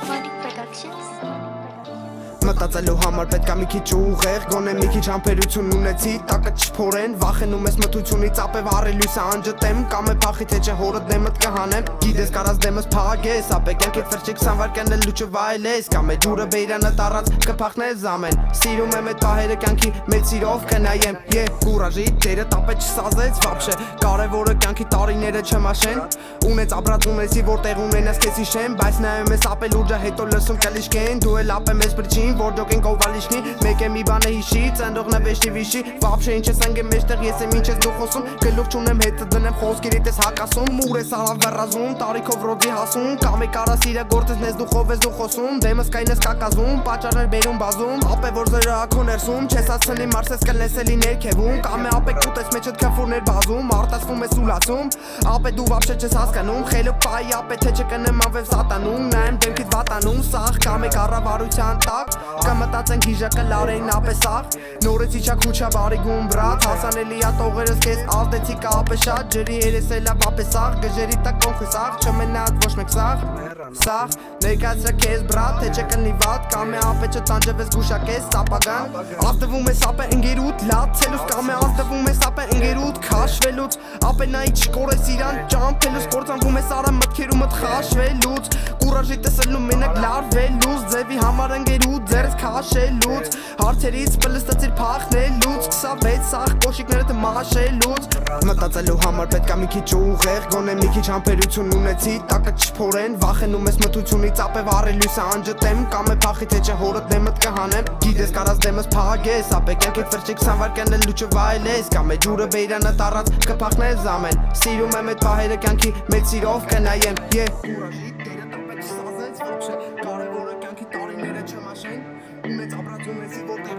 Samadhi Productions. Մտածելու համար պետք է մի քիչ ուղեղ, գոնե մի քիչ համբերություն ունեցի, տակը չփորեն, վախենում ես մթությունից, ապե վառելույսը անջտեմ, կամ է փախի թե չէ հորդ դեմդ կհանեմ, գիտես կարած դեմս փագես, ապե կյանքիդ վերջի 20 վայրկյան էլ լուչը վայելես, կամ է ջուրը բեյրանը տարած կփախնես ամեն, սիրում եմ այդ պահերը կյանքի մեծ սիրով կնայեմ, կուրաժի տերը տապե չսազեց վաբշե, կարևորը կյանքի տարիները չմաշեն, ունեց ապրած ունեցի որտեղ ունենաս քեզ հիշեմ, բայց նայում ես ապե լուրջը հետո լսում կլիշկեն, դու էլ ապե մեզ բրչին որ ջոկեն կովալիշնի, մեկ է մի բան է հիշի, ծնդողն է վեշտի վիշի, վաբշե ինչ ես անգեմ մեջտեղ ես եմ ինչ ես դու խոսում, գլուխ չունեմ հետը դնեմ խոսքերիդ ես հակասում, ուր ես արավ վերազում, տարիքով ռոձի հասում, կամ է կարա սիրը գործես նես դու խով ես դու խոսում, դեմս կայն ես կակազում, պաճարներ բերում բազում, ապե որ զերը ակո ներսում, չես ասնի մարսես կլես էլի ներքևում, կամ է ապե կուտես մեջդ քֆուրներ բազում, արտասվում ես ուլացում, ապե դու վաբշե չես հասկանում, խելը պայի ապե թե չկնեմ ավև սատանում, նայեմ դեմքիդ վատանում, սաղ կամ է կառավարության տակ, կմտածենք հիժակը լարեին ապե սաղ, նորից իչա քուչա բարի գում բրատ, հասանելի ա տողերս կեզ ազդեցի կա ապե շատ, ջրի երես էլա ապե սաղ, գժերի տակ կոնխի սաղ, չմենած ոչ մեկ սաղ, ներկայացրա կեզ բրատ, թե չկնի վատ, կամ է ապե չտանջվես գուշակես սապագան, ազդվում ես ապե ընգերուտ լացելուց, կամ է ազդվում ես ապե ընգերուտ քաշվելուց, ապե նայի չկորես իրան ճամփելուց, կործանվում ես արա մտքերում մտ խաշվելուց, կուրաժի տեսելու մենակ լարվելուց, ձևի համար ընգերուտ ձերս քաշելուց, հարցերից պլստացիր փախնելուց, 26 սաղ կոշիկներդ մաշելուց, մտածելու համար պետք է մի քիչ ուղեղ, գոնե մի քիչ համբերություն ունեցի, տակը չփորեն, վախենում ես մթությունից, ապե վառելույսը անջտեմ, կամ է փախի թե չէ հորդ դեմդ կհանեմ, գիտես կարած դեմս փագես, ապե կյանքիդ վերջի 20 վայրկյան էլ լուչը վայելես, կամ է ջուրը բեյրանը տարած կփախնես ամեն, սիրում եմ այդ պահերը կյանքի մեծ սիրով կնայեմ, կուրաժի տերը տապե չսազեց վաբշե, կարևորը կյանքի տարիները չմաշեն, ունեց ապրած ունեցի որտեղ